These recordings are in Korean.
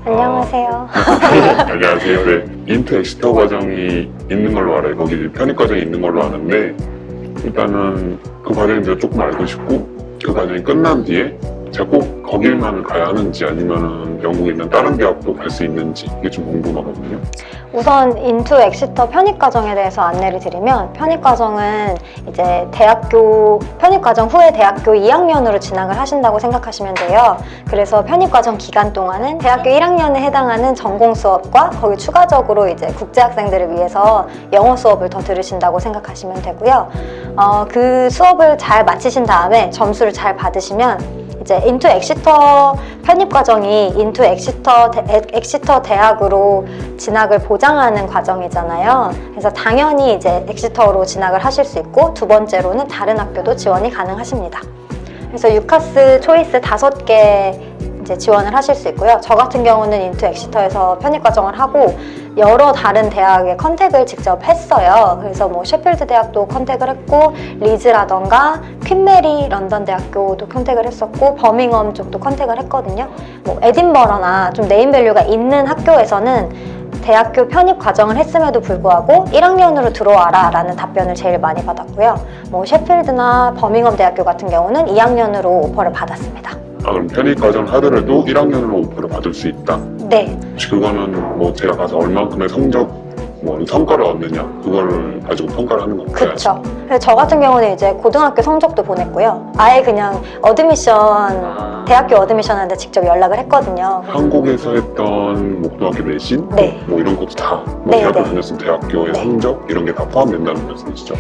안녕하세요. 안녕하세요. 네, 인투 엑시터 과정이 있는 걸로 알아요. 거기 편입 과정이 있는 걸로 아는데 일단은 그 과정에 대해서 조금 알고 싶고 그 과정이 끝난 뒤에 제가 꼭 거길만 가야 하는지 아니면 영국에 있는 다른 대학도 갈 수 있는지 이게 좀 궁금하거든요. 우선 인투 엑시터 편입과정에 대해서 안내를 드리면 편입과정은 이제 대학교 편입과정 후에 대학교 2학년으로 진학을 하신다고 생각하시면 돼요. 그래서 편입과정 기간 동안은 대학교 1학년에 해당하는 전공 수업과 거기 추가적으로 이제 국제학생들을 위해서 영어 수업을 더 들으신다고 생각하시면 되고요. 그 수업을 잘 마치신 다음에 점수를 잘 받으시면 이제 인투 엑시터 편입 과정이 인투 엑시터 대학으로 진학을 보장하는 과정이잖아요. 그래서 당연히 이제 엑시터로 진학을 하실 수 있고 두 번째로는 다른 학교도 지원이 가능하십니다. 그래서 유카스 초이스 5개 이제 지원을 하실 수 있고요. 저 같은 경우는 인투 엑시터에서 편입 과정을 하고 여러 다른 대학에 컨택을 직접 했어요. 그래서 뭐 셰필드 대학도 컨택을 했고 리즈라던가 퀸메리 런던 대학교도 컨택을 했었고 버밍엄 쪽도 컨택을 했거든요. 뭐 에딘버러나 좀 네임밸류가 있는 학교에서는 대학교 편입 과정을 했음에도 불구하고 1학년으로 들어와라 라는 답변을 제일 많이 받았고요. 뭐 셰필드나 버밍엄 대학교 같은 경우는 2학년으로 오퍼를 받았습니다. 그럼 편입 과정 하더라도 1학년으로 오퍼를 받을 수 있다? 네. 혹시 그거는 뭐 제가 가서 얼만큼의 성과를 얻느냐 그거를 가지고 평가를 하는 건가요? 그렇죠. 저 같은 경우는 이제 고등학교 성적도 보냈고요. 아예 그냥 대학교 어드미션한테 직접 연락을 했거든요. 한국에서 했던 뭐 고등학교 내신? 네. 뭐 이런 것도 다 네, 대학교 네. 다녔으면 대학교의 네. 성적 이런 게 다 포함된다는 말씀이시죠?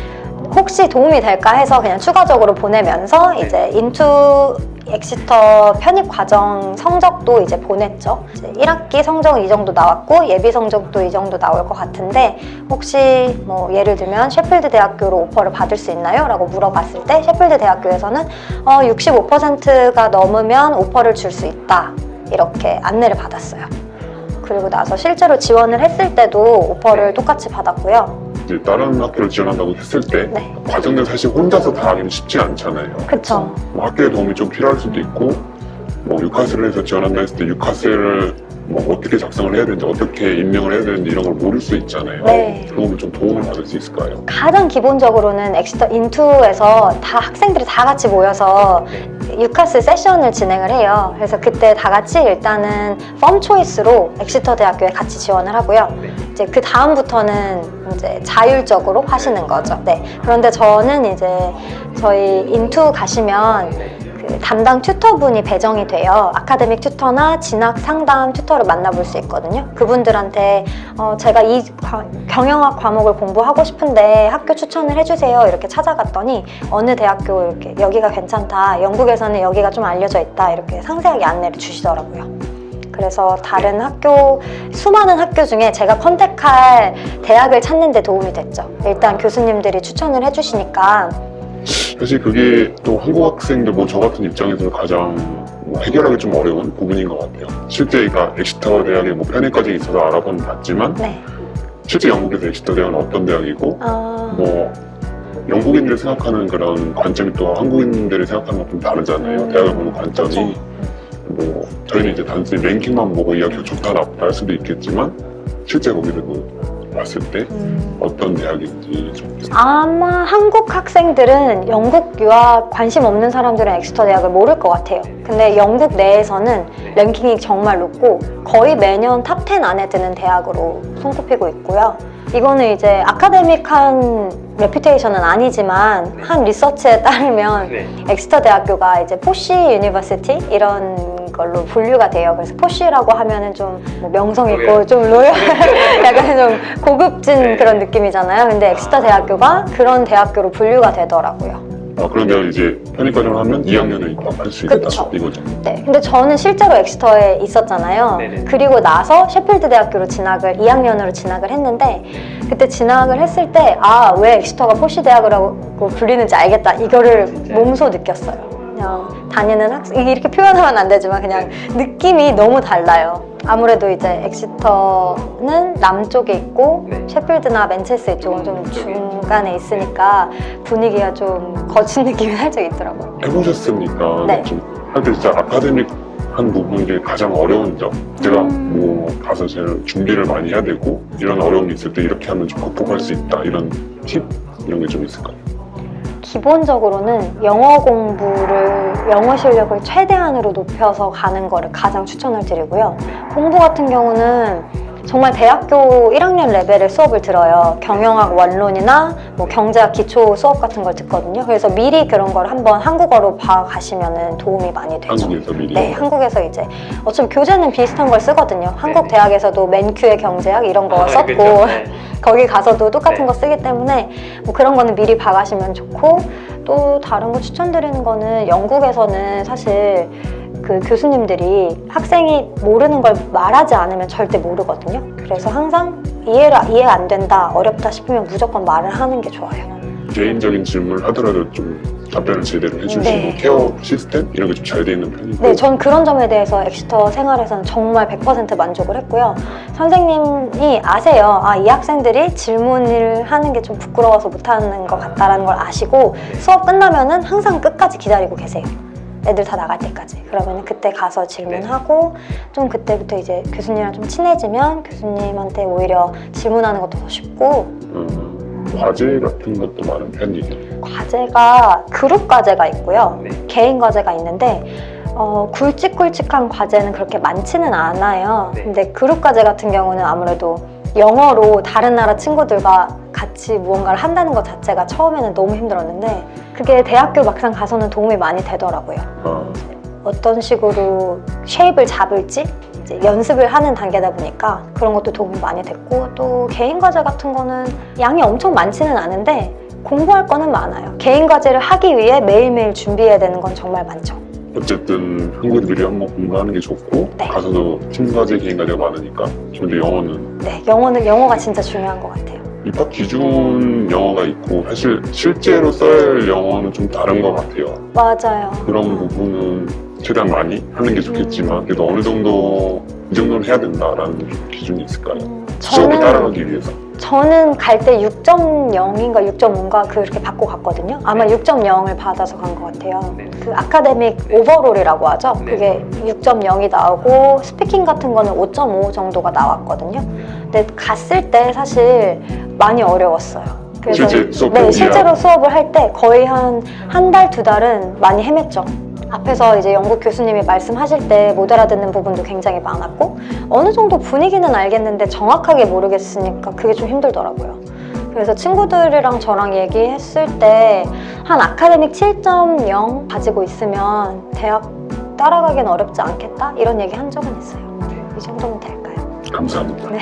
혹시 도움이 될까 해서 그냥 추가적으로 보내면서 이제 인투 엑시터 편입 과정 성적도 이제 보냈죠. 이제 1학기 성적은 이 정도 나왔고 예비 성적도 이 정도 나올 것 같은데 혹시 뭐 예를 들면 셰필드 대학교로 오퍼를 받을 수 있나요? 라고 물어봤을 때 셰필드 대학교에서는 65%가 넘으면 오퍼를 줄 수 있다 이렇게 안내를 받았어요. 그리고 나서 실제로 지원을 했을 때도 오퍼를 똑같이 받았고요. 이제 다른 학교를 지원한다고 했을 때 네. 과정은 사실 혼자서 다 하기는 쉽지 않잖아요. 그쵸. 뭐 학교의 도움이 좀 필요할 수도 있고 뭐 유카스를 해서 지원한다 했을 때 유카스를 뭐 어떻게 작성을 해야 되는지 어떻게 임명을 해야 되는지 이런 걸 모를 수 있잖아요. 네. 그러면 좀 도움을 받을 수 있을까요? 가장 기본적으로는 엑시터 인투에서 다 학생들이 다 같이 모여서 유카스 세션을 진행을 해요. 그래서 그때 다 같이 일단은 펌 초이스로 엑시터 대학교에 같이 지원을 하고요. 이제 그 다음부터는 이제 자율적으로 하시는 거죠. 네. 그런데 저는 이제 저희 인투 가시면 그 담당 튜터분이 배정이 돼요. 아카데믹 튜터나 진학 상담 튜터를 만나볼 수 있거든요. 그분들한테 제가 이 경영학 과목을 공부하고 싶은데 학교 추천을 해주세요. 이렇게 찾아갔더니 어느 대학교 이렇게 여기가 괜찮다. 영국에서는 여기가 좀 알려져 있다. 이렇게 상세하게 안내를 주시더라고요. 그래서 다른 학교, 수많은 학교 중에 제가 컨택할 대학을 찾는 데 도움이 됐죠. 일단 교수님들이 추천을 해주시니까. 사실 그게 또 한국 학생들 뭐 저 같은 입장에서는 가장 뭐 해결하기 좀 어려운 부분인 것 같아요. 실제 그러니까 엑시터 대학의 뭐 편입까지 있어서 알아보는 봤지만 네. 실제 영국에서 엑시터 대학은 어떤 대학이고 뭐 영국인들이 생각하는 그런 관점이 또 한국인들이 생각하는 것좀 다르잖아요. 대학을 보는 관점이. 그쵸. 뭐 저희는 이제 단순히 랭킹만 보고 이 학교 좋다 나쁘다 할 수도 있겠지만 실제 거기를 봤을 때 어떤 대학인지 좀 아마 한국 학생들은 영국 유학 관심 없는 사람들은 엑시터 대학을 모를 것 같아요. 근데 영국 내에서는 랭킹이 정말 높고 거의 매년 탑 10 안에 드는 대학으로 손꼽히고 있고요. 이거는 이제 아카데믹한 레퓨테이션은 아니지만 한 리서치에 따르면 엑시터 대학교가 이제 포시 유니버시티 이런 걸로 분류가 돼요. 그래서 포시라고 하면은 좀 뭐 명성 있고 좀 로열, 약간 좀 고급진 그런 느낌이잖아요. 근데 엑시터 대학교가 그런 대학교로 분류가 되더라고요. 그런데 이제 편입과정을 하면 2학년을 입학할 수 있다 그쵸. 이거죠. 네, 근데 저는 실제로 엑시터에 있었잖아요. 그리고 나서 셰필드 대학교로 2학년으로 진학을 했는데 그때 진학을 했을 때 왜 엑시터가 포시 대학이라고 불리는지 알겠다. 이거를 몸소 느꼈어요. 그냥 다니는 학생, 이렇게 표현하면 안 되지만 그냥 느낌이 너무 달라요. 아무래도 이제 엑시터는 남쪽에 있고 셰필드나 맨체스터 이쪽은 좀 중간에 있으니까 분위기가 좀 거친 느낌이 살짝 있더라고요. 해보셨으니까 네. 좀 하여튼 진짜 아카데믹 한 부분이 가장 어려운 점, 제가 뭐 가서 제일 준비를 많이 해야 되고 이런 어려움이 있을 때 이렇게 하면 좀 극복할 수 있다, 이런 팁 이런 게 좀 있을까요? 기본적으로는 영어 실력을 최대한으로 높여서 가는 거를 가장 추천을 드리고요. 공부 같은 경우는 정말 대학교 1학년 레벨의 수업을 들어요. 경영학 원론이나 뭐 경제학 기초 수업 같은 걸 듣거든요. 그래서 미리 그런 걸 한번 한국어로 봐가시면 도움이 많이 되죠. 한국에서 미리? 네, 한국에서 이제 어차피 교재는 비슷한 걸 쓰거든요. 한국 대학에서도 맨큐의 경제학 이런 거 썼고 그렇죠. 네. 거기 가서도 똑같은 네. 거 쓰기 때문에 뭐 그런 거는 미리 봐가시면 좋고, 또 다른 거 추천드리는 거는 영국에서는 사실 그 교수님들이 학생이 모르는 걸 말하지 않으면 절대 모르거든요. 그래서 항상 이해 안 된다, 어렵다 싶으면 무조건 말을 하는 게 좋아요. 개인적인 질문을 하더라도 좀 답변을 제대로 해주시고 네. 케어 시스템 이런 게 좀 잘 돼 있는 편이고. 네, 전 그런 점에 대해서 엑시터 생활에서는 정말 100% 만족을 했고요. 선생님이 아세요. 아, 이 학생들이 질문을 하는 게 좀 부끄러워서 못하는 것 같다라는 걸 아시고 수업 끝나면은 항상 끝까지 기다리고 계세요. 애들 다 나갈 때까지. 그러면 그때 가서 질문하고 좀 그때부터 이제 교수님이랑 좀 친해지면 교수님한테 오히려 질문하는 것도 더 쉽고. 과제 같은 것도 많은 편이에요. 과제가 그룹 과제가 있고요. 네. 개인 과제가 있는데 굵직굵직한 과제는 그렇게 많지는 않아요. 네. 근데 그룹 과제 같은 경우는 아무래도 영어로 다른 나라 친구들과 같이 무언가를 한다는 것 자체가 처음에는 너무 힘들었는데 그게 대학교 막상 가서는 도움이 많이 되더라고요. 어떤 식으로 쉐입을 잡을지 이제 연습을 하는 단계다 보니까 그런 것도 도움이 많이 됐고, 또 개인 과제 같은 거는 양이 엄청 많지는 않은데 공부할 거는 많아요. 개인 과제를 하기 위해 매일매일 준비해야 되는 건 정말 많죠. 어쨌든 한국에 미리 한번 공부하는 게 좋고 네. 가서도 팀 과제, 개인 과제가 많으니까 근데 영어는 네, 영어가 진짜 중요한 것 같아요. 입학 기준 영어가 있고 사실 실제로 써야 영어는 좀 다른 것 같아요. 맞아요. 그런 부분은 최대한 많이 하는 게 좋겠지만 그래도 어느 정도 이 정도는 해야 된다라는 좀 기준이 있을까요? 수업을 따라가기 위해서. 저는 갈 때 6.0인가 6.5인가 그렇게 받고 갔거든요. 아마 6.0을 받아서 간 것 같아요. 네. 그 아카데믹 오버롤이라고 하죠. 네. 그게 6.0이 나오고 스피킹 같은 거는 5.5 정도가 나왔거든요. 근데 갔을 때 사실 많이 어려웠어요. 그래서 실제 수업 네, 때문이야? 실제로 수업을 할 때 거의 한 달, 2달은 많이 헤맸죠. 앞에서 이제 영국 교수님이 말씀하실 때 못 알아듣는 부분도 굉장히 많았고 어느 정도 분위기는 알겠는데 정확하게 모르겠으니까 그게 좀 힘들더라고요. 그래서 친구들이랑 저랑 얘기했을 때 한 아카데믹 7.0 가지고 있으면 대학 따라가기는 어렵지 않겠다? 이런 얘기 한 적은 있어요. 이 정도면 될까요? 감사합니다. 네.